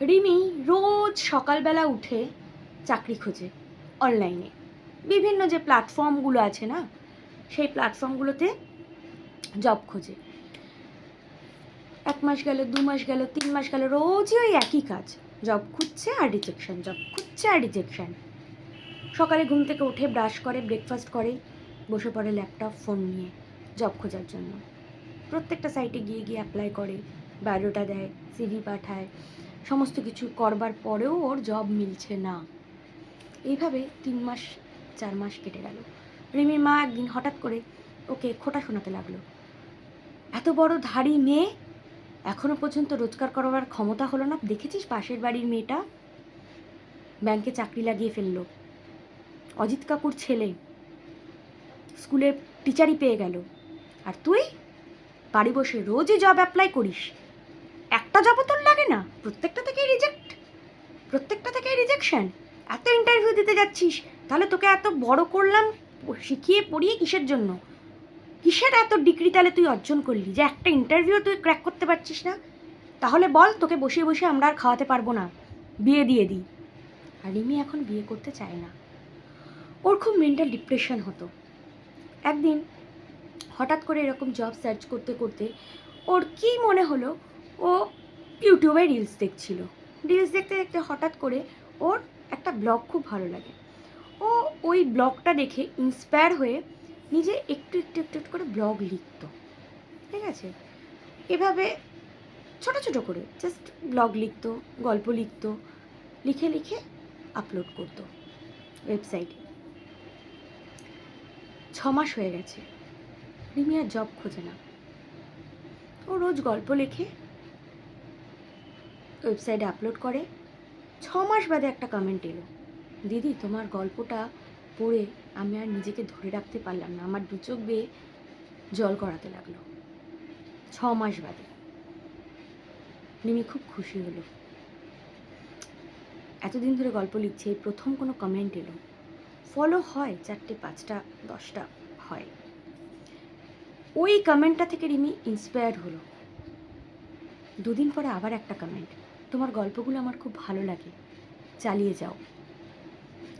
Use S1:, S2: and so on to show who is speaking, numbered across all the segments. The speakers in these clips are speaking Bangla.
S1: রিমি রোজ সকালবেলা উঠে চাকরি খোঁজে অনলাইনে। বিভিন্ন যে প্ল্যাটফর্মগুলো আছে না, সেই প্ল্যাটফর্মগুলোতে জব খোঁজে। 1 মাস গেল, 2 মাস গেল, 3 মাস গেল, রোজই ওই একই কাজ। জব খুঁজছে আর রিজেকশন, জব খুঁজছে আর রিজেকশন। সকালে ঘুম থেকে উঠে ব্রাশ করে, ব্রেকফাস্ট করে, বসে পড়ে ল্যাপটপ ফোন নিয়ে জব খোঁজার জন্য। প্রত্যেকটা সাইটে গিয়ে গিয়ে অ্যাপ্লাই করে, বায়োডাটা দেয়, সিভি পাঠায়, সমস্ত কিছু করবার পরেও ওর জব মিলছে না। এইভাবে 3 মাস 4 মাস কেটে গেল। রিমির মা একদিন হঠাৎ করে ওকে খোঁটা শোনাতে লাগলো, এত বড় ধাড়ি মেয়ে, এখনো পর্যন্ত রোজগার করবার ক্ষমতা হলো না। দেখেছিস পাশের বাড়ির মেয়েটা ব্যাংকে চাকরি লাগিয়ে ফেললো, অজিত কাকুর ছেলে স্কুলের টিচারই পেয়ে গেল, আর তুই বাড়ি বসে রোজই জব অ্যাপ্লাই করিস, একটা জবও তোর লাগে না, প্রত্যেকটা থেকেই রিজেক্ট, প্রত্যেকটা থেকেই রিজেকশন। এত ইন্টারভিউ দিতে যাচ্ছিস, তাহলে তোকে এত বড় করলাম শিখিয়ে পড়িয়ে কিসের জন্য? কিসের এত ডিগ্রি তাহলে তুই অর্জন করলি যে একটা ইন্টারভিউ তুই ক্র্যাক করতে পারছিস না? তাহলে বল, তোকে বসিয়ে বসে আমরা আর খাওয়াতে পারবো না, বিয়ে দিয়ে দিই। আর রিমি এখন বিয়ে করতে চায় না। ওর খুব মেন্টাল ডিপ্রেশন হতো। একদিন হঠাৎ করে এরকম জব সার্চ করতে করতে ওর কী মনে হলো, ও ইউটিউবে রিলস দেখছিল। রিলস দেখতে দেখতে হঠাৎ করে ওর একটা ব্লগ খুব ভালো লাগে। ও ওই ব্লগটা দেখে ইন্সপায়ার হয়ে নিজে একটু একটু একটু একটু করে ব্লগ লিখত। ঠিক আছে, এভাবে ছোট ছোট করে জাস্ট ব্লগ লিখত, গল্প লিখত, লিখে লিখে আপলোড করতো ওয়েবসাইটে। 6 মাস হয়ে গেছে, রিমি আর জব খোঁজে না। ও রোজ গল্প লেখে, ওয়েবসাইটে আপলোড করে। 6 মাস বাদে একটা কমেন্ট এলো, দিদি তোমার গল্পটা পড়ে আমি আর নিজেকে ধরে রাখতে পারলাম না, আমার 2 চোখ বেয়ে জল গড়াতে লাগলো। 6 মাস বাদে রিমি খুব খুশি হলো, এতদিন ধরে গল্প লিখছে, এই প্রথম কোনো কমেন্ট এলো। ফলো হয় 4টে 5টা 10টা হয়। ওই কমেন্টটা থেকে রিমি ইন্সপায়ার্ড হলো। 2 দিন পরে আবার একটা কমেন্ট, তোমার গল্পগুলো আমার খুব ভালো লাগে, চালিয়ে যাও।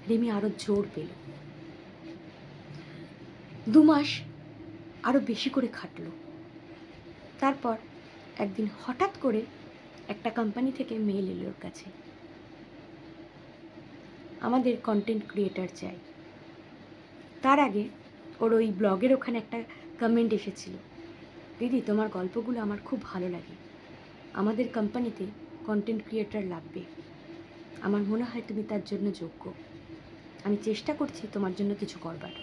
S1: রিমি আরও জোর পেল। 2 মাস আরও বেশি করে খাটলো। তারপর একদিন হঠাৎ করে একটা কোম্পানি থেকে মেল এলো ওর কাছে, আমাদের কন্টেন্ট ক্রিয়েটার চাই। তার আগে ওর ওই ব্লগের ওখানে একটা কমেন্ট এসেছিল, দিদি তোমার গল্পগুলো আমার খুব ভালো লাগে, আমাদের কোম্পানিতে কন্টেন্ট ক্রিয়েটার লাগবে, আমার মনে হয় তুমি তার জন্য যোগ্য, আমি চেষ্টা করছি তোমার জন্য কিছু করবার।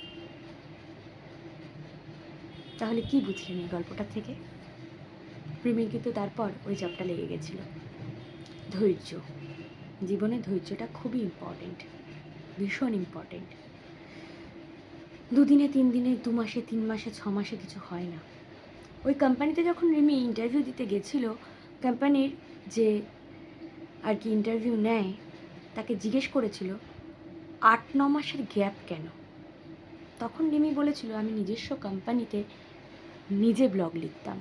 S1: তাহলে কি বুঝলেন এই গল্পটা থেকে? রিমির কিন্তু তারপর ওই জবটা লেগে গেছিল। ধৈর্য, জীবনে ধৈর্যটা খুবই ইম্পর্টেন্ট, ভীষণ ইম্পর্টেন্ট। 2 দিনে 3 দিনে 2 মাসে 3 মাসে 6 মাসে কিছু হয় না। ওই কোম্পানিতে যখন রিমি ইন্টারভিউ দিতে গেছিল, কোম্পানির যে আর কি ইন্টারভিউ নেয় তাকে জিজ্ঞেস করেছিল 8-9 মাসের গ্যাপ কেন? তখন রিমি বলেছিল, আমি নিজস্ব কোম্পানিতে নিজে ব্লগ লিখতাম।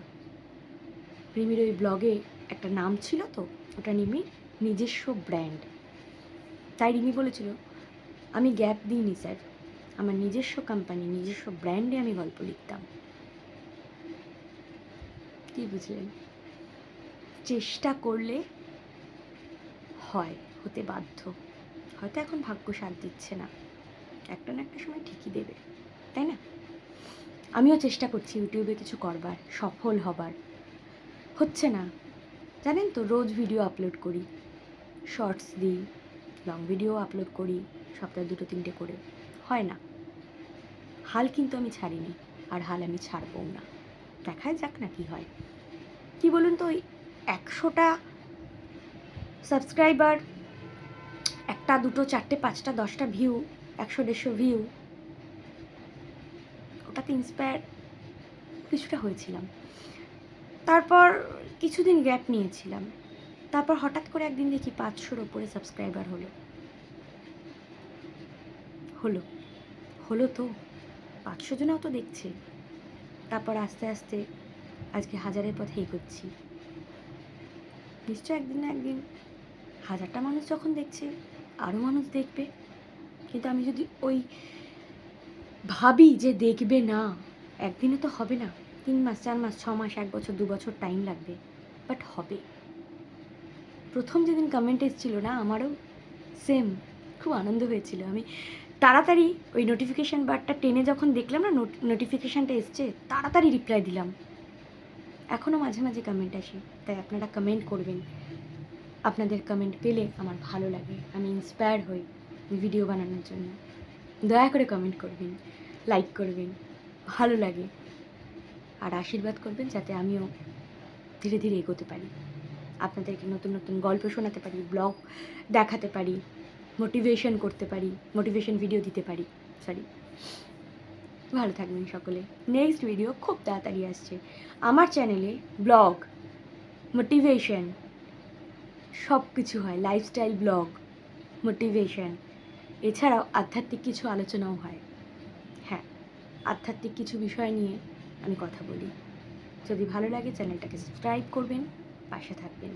S1: রিমির ওই ব্লগে একটা নাম ছিল, তো ওটা রিমির নিজস্ব ব্র্যান্ড। তাই রিমি বলেছিল, আমি গ্যাপ দিইনি স্যার, আমার নিজস্ব কোম্পানি নিজস্ব ব্র্যান্ডে আমি গল্প লিখতাম। কি বুঝলেন? চেষ্টা করলে হয়, হতে বাধ্য। হয়তো এখন ভাগ্য সাথ দিচ্ছে না, একটা না একটা সময় ঠিকই দেবে, তাই না? আমিও চেষ্টা করছি ইউটিউবে কিছু করবার, সফল হবার। হচ্ছে না, জানেন তো, রোজ ভিডিও আপলোড করি, শর্টস দিই, লং ভিডিও আপলোড করি, সপ্তাহে 2-3টে করে, হয় না। হাল কিন্তু আমি ছাড়িনি, আর হাল আমি ছাড়বও না। দেখাই যাক না কি হয়। কি বলুন তো, ওই 100টা সাবস্ক্রাইবার, 1টা 2টো 4টে 5টা 10টা ভিউ, 100-150 ভিউ, ওটাতে ইন্সপায়ার কিছুটা হয়েছিলাম। তারপর কিছুদিন গ্যাপ নিয়েছিলাম, তারপর হঠাৎ করে একদিন দেখি 500-র ওপরে সাবস্ক্রাইবার হলো। হলো তো, 500 জনও তো দেখছে। তারপর আস্তে আস্তে আজকে 1000-এর পথে এগোচ্ছি। নিশ্চয় একদিন না একদিন 1000টা মানুষ যখন দেখছে আরও মানুষ দেখবে, কিন্তু আমি যদি ওই ভাবি যে দেখবে না, একদিনে তো হবে না, 3 মাস 4 মাস 6 মাস 1 বছর 2 বছর টাইম লাগবে, বাট হবে। প্রথম যেদিন কমেন্ট এসেছিলো না, আমারও সেম খুব আনন্দ হয়েছিল। আমি তাড়াতাড়ি ওই নোটিফিকেশান বারটা টেনে যখন দেখলাম না নোটিফিকেশানটা এসছে, তাড়াতাড়ি রিপ্লাই দিলাম। এখনও মাঝে মাঝে কমেন্ট আসে, তাই আপনারা কমেন্ট করবেন। আপনাদের কমেন্ট পেলে আমার ভালো লাগে, আমি ইন্সপায়ার হই ভিডিও বানানোর জন্য। দয়া করে কমেন্ট করবেন, লাইক করবেন, ভালো লাগে, আর আশীর্বাদ করবেন যাতে আমিও ধীরে ধীরে এগোতে পারি, আপনাদেরকে নতুন নতুন গল্প শোনাতে পারি, ব্লগ দেখাতে পারি, মোটিভেশন করতে পারি, মোটিভেশন ভিডিও দিতে পারি। ভালো থাকবেন সকলে। নেক্সট ভিডিও খুব তাড়াতাড়ি আসছে আমার চ্যানেলে। ব্লগ, মোটিভেশন সব কিছু হয়, লাইফস্টাইল ব্লগ, মোটিভেশন, এছাড়াও আধ্যাত্মিক কিছু আলোচনাও হয়। হ্যাঁ, আধ্যাত্মিক কিছু বিষয় নিয়ে আমি কথা বলি। যদি ভালো লাগে চ্যানেলটাকে সাবস্ক্রাইব করবেন, পাশে থাকবেন।